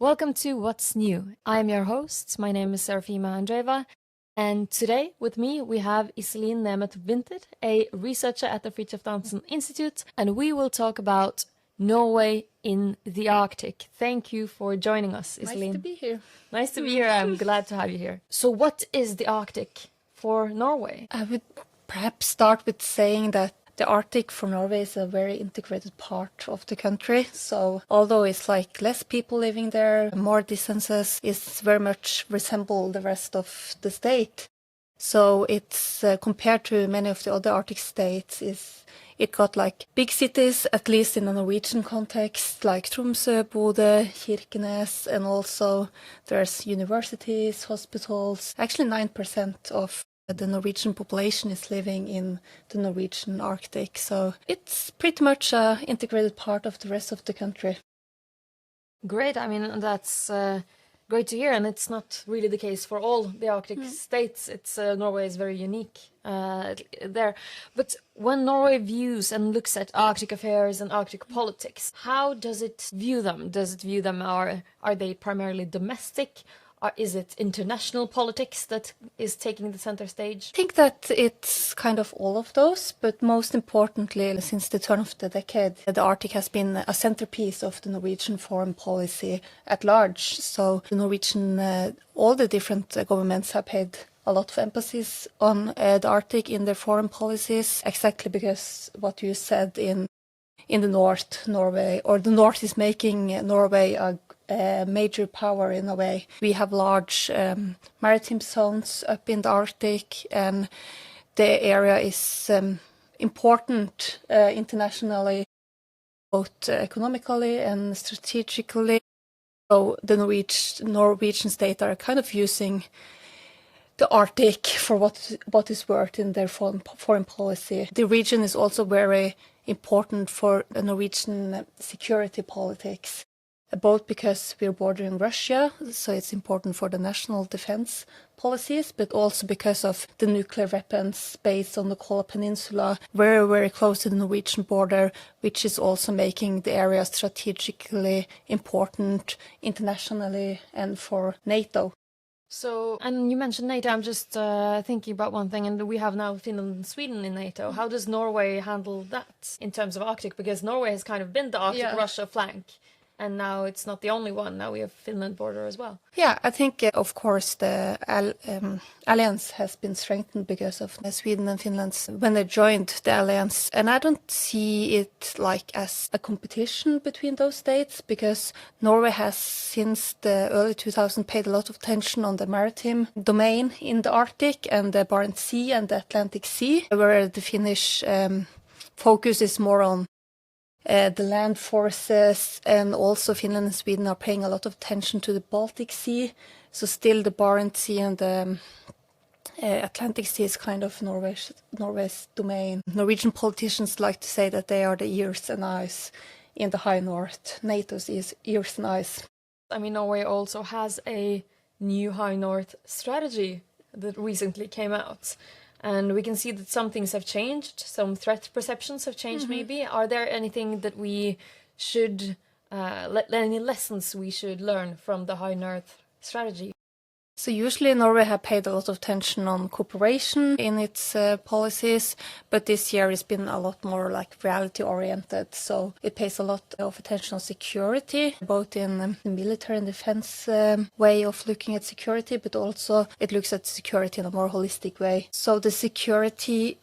Welcome to What's New. I'm your host. My name is Serafima Andreeva. And today with me we have Iselin Nemeth Winther, a researcher at the Fridtjof Nansen Institute, and we will talk about Norway in the Arctic. Thank you for joining us, Iselin. Nice to be here. Nice to be here. I'm glad to have you here. So what is the Arctic for Norway? I would perhaps start with saying that the Arctic for Norway is a very integrated part of the country. So although it's like less people living there, more distances, it's very much resemble the rest of the state. So it's compared to many of the other Arctic states, it got like big cities, at least in a Norwegian context, like Tromsø, Bodø, Kirkenes, and also there's universities, hospitals. Actually 9% of the Norwegian population is living in the Norwegian Arctic, so it's pretty much an integrated part of the rest of the country. Great. I mean, that's great to hear, and it's not really the case for all the Arctic states. It's Norway is very unique there. But when Norway views and looks at Arctic affairs and Arctic politics, how does it view them? Does it view them, or are they primarily domestic? Or is it international politics that is taking the center stage? I think that it's kind of all of those, but most importantly, since the turn of the decade, the Arctic has been a centerpiece of the Norwegian foreign policy at large. So the Norwegian, all the different governments have paid a lot of emphasis on the Arctic in their foreign policies, exactly because what you said in the North, Norway, or the North is making Norway a major power in a way. We have large maritime zones up in the Arctic, and the area is important internationally, both economically and strategically. So the Norwegian state are kind of using the Arctic for what is worth in their foreign policy. The region is also very important for Norwegian security politics, both because we're bordering Russia, so it's important for the national defense policies, but also because of the nuclear weapons based on the Kola Peninsula, very, very close to the Norwegian border, which is also making the area strategically important internationally and for NATO. So, and you mentioned NATO, I'm just thinking about one thing, and we have now Finland and Sweden in NATO. How does Norway handle that in terms of Arctic? Because Norway has kind of been the Arctic-Russia flank, and now it's not the only one. Now we have Finland border as well. Yeah, I think, of course, the alliance has been strengthened because of Sweden and Finland when they joined the alliance. And I don't see it like as a competition between those states, because Norway has, since the early 2000s, paid a lot of attention on the maritime domain in the Arctic and the Barents Sea and the Atlantic Sea, where the Finnish focus is more on the land forces, and also Finland and Sweden are paying a lot of attention to the Baltic Sea. So still the Barents Sea and the Atlantic Sea is kind of Norway's domain. Norwegian politicians like to say that they are the ears and eyes in the high north, NATO's ears and eyes. I mean, Norway also has a new high north strategy that recently came out. And we can see that some things have changed, some threat perceptions have changed maybe. Are there anything that we should, any lessons we should learn from the High North strategy? So usually Norway have paid a lot of attention on cooperation in its policies, but this year it's been a lot more like reality-oriented. So it pays a lot of attention on security, both in the military and defense way of looking at security, but also it looks at security in a more holistic way. So the security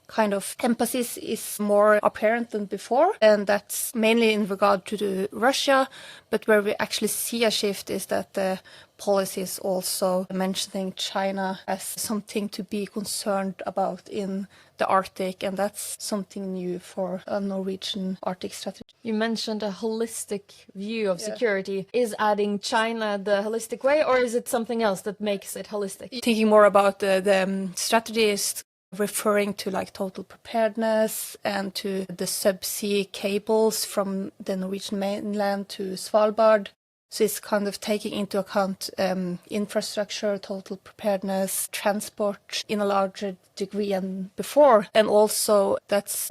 kind of emphasis is more apparent than before, and that's mainly in regard to Russia. But where we actually see a shift is that the policy is also mentioning China as something to be concerned about in the Arctic, and that's something new for a Norwegian Arctic strategy. You mentioned a holistic view of security. Is adding China the holistic way, or is it something else that makes it holistic? Thinking more about the strategy is referring to like total preparedness and to the subsea cables from the Norwegian mainland to Svalbard. So it's kind of taking into account infrastructure, total preparedness, transport in a larger degree than before. And also that's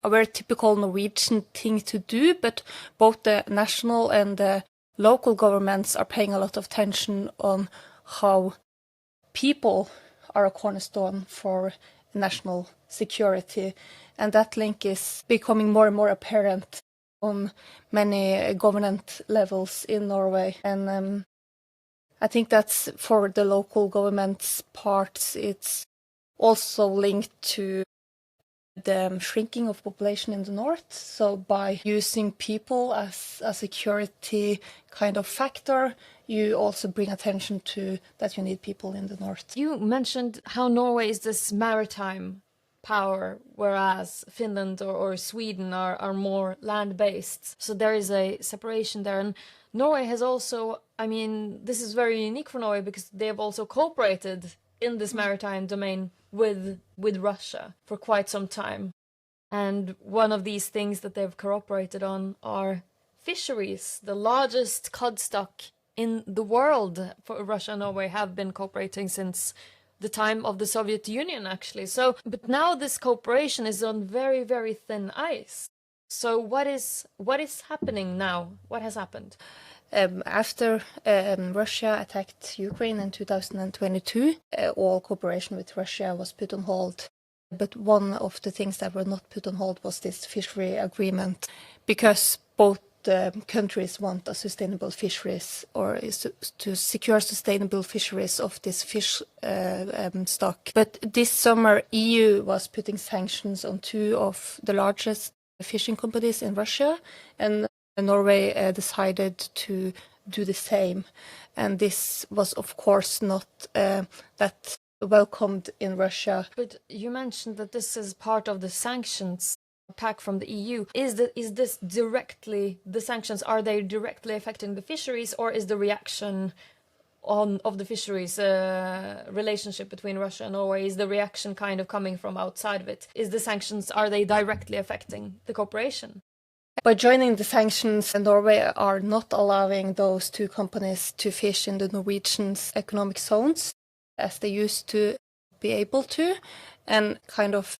a very typical Norwegian thing to do, but both the national and the local governments are paying a lot of attention on how people are a cornerstone for national security. And that link is becoming more and more apparent on many government levels in Norway. And I think that's for the local government's part, it's also linked to the shrinking of population in the north. So by using people as a security kind of factor, you also bring attention to that you need people in the north. You mentioned how Norway is this maritime power, whereas Finland or Sweden are more land-based. So there is a separation there. And Norway has also, I mean, this is very unique for Norway because they have also cooperated in this maritime domain with Russia for quite some time. And one of these things that they've cooperated on are fisheries. The largest cod stock in the world for Russia and Norway have been cooperating since the time of the Soviet Union, actually. So, but now this cooperation is on very, very thin ice. So what is happening now? What has happened? After Russia attacked Ukraine in 2022, all cooperation with Russia was put on hold. But one of the things that were not put on hold was this fishery agreement, because both countries want a sustainable fisheries, or is to secure sustainable fisheries of this fish stock. But this summer, EU was putting sanctions on two of the largest fishing companies in Russia, and Norway decided to do the same. And this was, of course, not that welcomed in Russia. But you mentioned that this is part of the sanctions pack from the EU. Is this directly, the sanctions, are they directly affecting the fisheries, or is the reaction of the fisheries relationship between Russia and Norway, is the reaction kind of coming from outside of it? Is the sanctions, are they directly affecting the cooperation? By joining the sanctions, Norway are not allowing those two companies to fish in the Norwegian's economic zones as they used to be able to, and kind of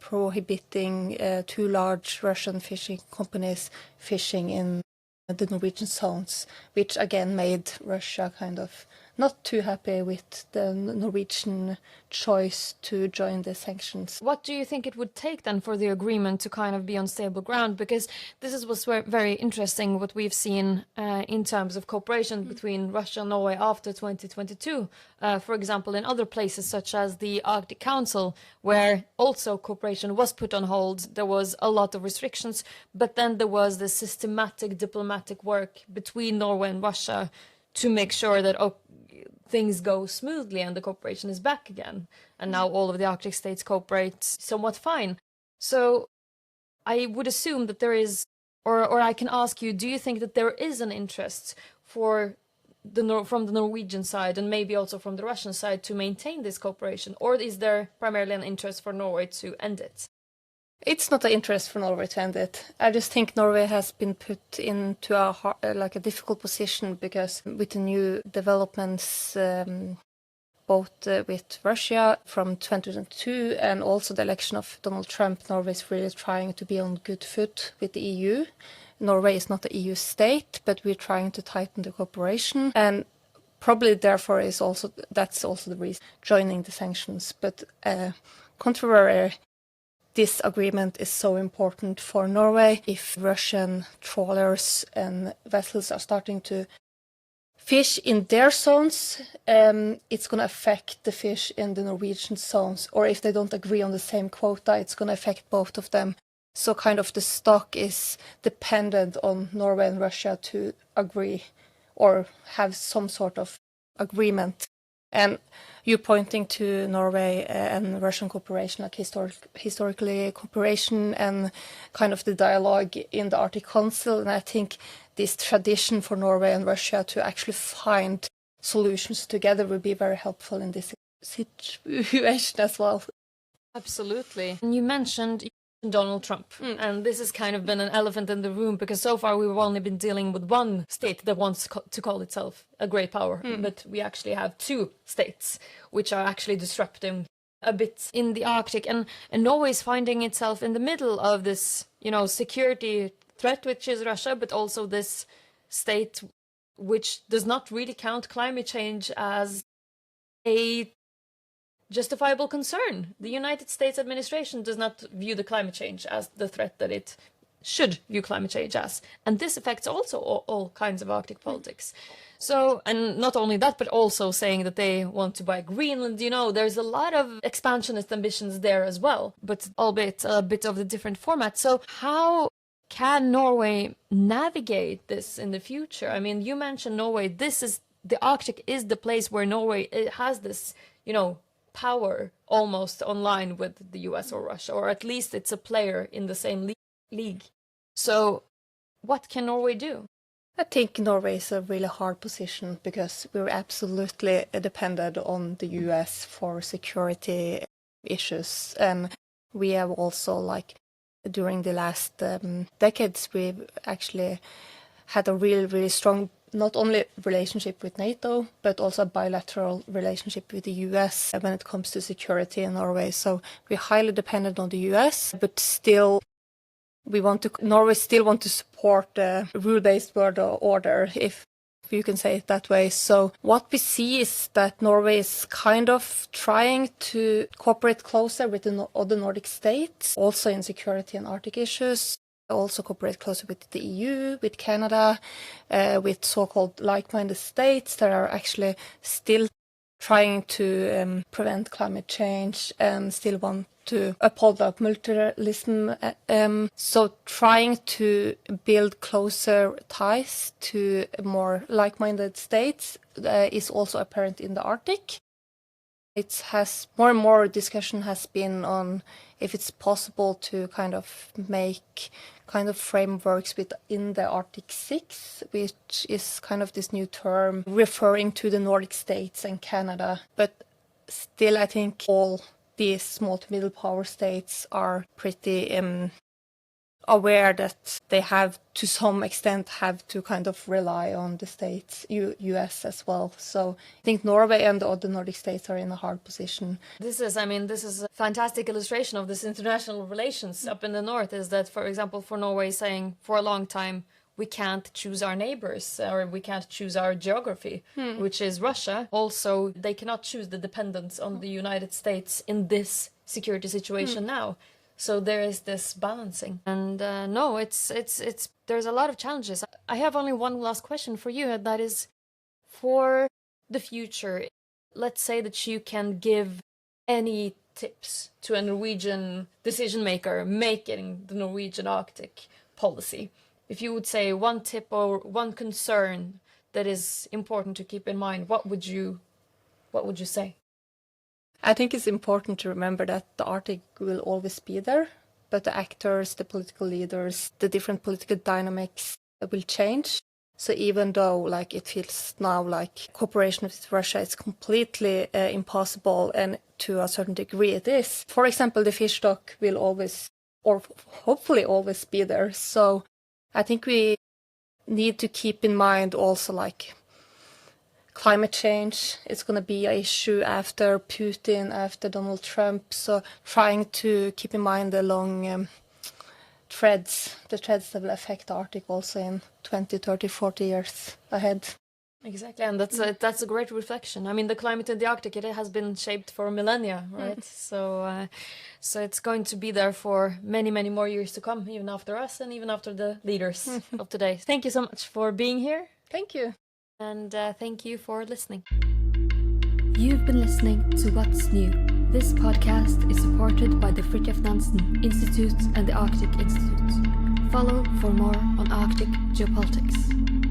prohibiting two large Russian fishing companies fishing in the Norwegian zones, which again made Russia kind of not too happy with the Norwegian choice to join the sanctions. What do you think it would take then for the agreement to kind of be on stable ground? Because this is what's very interesting, what we've seen in terms of cooperation between Russia and Norway after 2022. For example, in other places such as the Arctic Council, where also cooperation was put on hold, there was a lot of restrictions, but then there was this systematic diplomatic work between Norway and Russia to make sure that things go smoothly and the cooperation is back again. And now all of the Arctic states cooperate somewhat fine. So I would assume that there is, or I can ask you, do you think that there is an interest for from the Norwegian side and maybe also from the Russian side to maintain this cooperation? Or is there primarily an interest for Norway to end it? It's not an interest for Norway to end it. I just think Norway has been put into a difficult position because with the new developments, both with Russia from 2022 and also the election of Donald Trump, Norway is really trying to be on good foot with the EU. Norway is not an EU state, but we're trying to tighten the cooperation, and probably therefore that's also the reason joining the sanctions. But contrary, this agreement is so important for Norway. If Russian trawlers and vessels are starting to fish in their zones, it's going to affect the fish in the Norwegian zones. Or if they don't agree on the same quota, it's going to affect both of them. So kind of the stock is dependent on Norway and Russia to agree or have some sort of agreement. And you're pointing to Norway and Russian cooperation, like historically cooperation and kind of the dialogue in the Arctic Council. And I think this tradition for Norway and Russia to actually find solutions together would be very helpful in this situation as well. Absolutely. And you mentioned Donald Trump, and this has kind of been an elephant in the room because so far we've only been dealing with one state that wants to call itself a great power, but we actually have two states which are actually disrupting a bit in the Arctic, and Norway is finding itself in the middle of this, security threat, which is Russia, but also this state which does not really count climate change as a justifiable concern. The United States administration does not view the climate change as the threat that it should view climate change as. And this affects also all kinds of Arctic politics. So, and not only that, but also saying that they want to buy Greenland, there's a lot of expansionist ambitions there as well, but albeit a bit of a different format. So how can Norway navigate this in the future? I mean, you mentioned Norway. The Arctic is the place where Norway has this, power almost online with the US or Russia, or at least it's a player in the same league. So what can Norway do? I think Norway is a really hard position because we're absolutely dependent on the US for security issues. And we have also, during the last decades, we've actually had a really, really strong, not only relationship with NATO, but also a bilateral relationship with the US when it comes to security in Norway. So we're highly dependent on the US, but still Norway still want to support the rule-based world order, if you can say it that way. So what we see is that Norway is kind of trying to cooperate closer with the other Nordic states, also in security and Arctic issues, also cooperate closer with the EU, with Canada, with so-called like-minded states that are actually still trying to prevent climate change and still want to uphold multilateralism. So trying to build closer ties to more like-minded states is also apparent in the Arctic. It has more and more discussion has been on if it's possible to kind of make kind of frameworks within the Arctic Six, which is kind of this new term referring to the Nordic states and Canada. But still, I think all these small to middle power states are pretty aware that they have, to some extent, have to kind of rely on the states, US as well. So I think Norway and the other Nordic states are in a hard position. This is a fantastic illustration of this international relations up in the north, is that, for example, for Norway saying for a long time, we can't choose our neighbors, or we can't choose our geography, which is Russia. Also, they cannot choose the dependence on the United States in this security situation now. So there is this balancing, and there's a lot of challenges. I have only one last question for you, and that is, for the future, let's say that you can give any tips to a Norwegian decision maker making the Norwegian Arctic policy. If you would say one tip or one concern that is important to keep in mind, what would you say? I think it's important to remember that the Arctic will always be there, but the actors, the political leaders, the different political dynamics will change. So even though it feels now like cooperation with Russia is completely impossible, and to a certain degree it is, for example, the fish stock will always, or hopefully always, be there. So I think we need to keep in mind also climate change is going to be an issue after Putin, after Donald Trump. So trying to keep in mind the long threads that will affect the Arctic also in 20, 30, 40 years ahead. Exactly, and that's a great reflection. I mean, the climate in the Arctic, it has been shaped for millennia, right? So it's going to be there for many, many more years to come, even after us and even after the leaders of today. Thank you so much for being here. Thank you. And thank you for listening. You've been listening to What's New. This podcast is supported by the Fridtjof Nansen Institute and the Arctic Institute. Follow for more on Arctic geopolitics.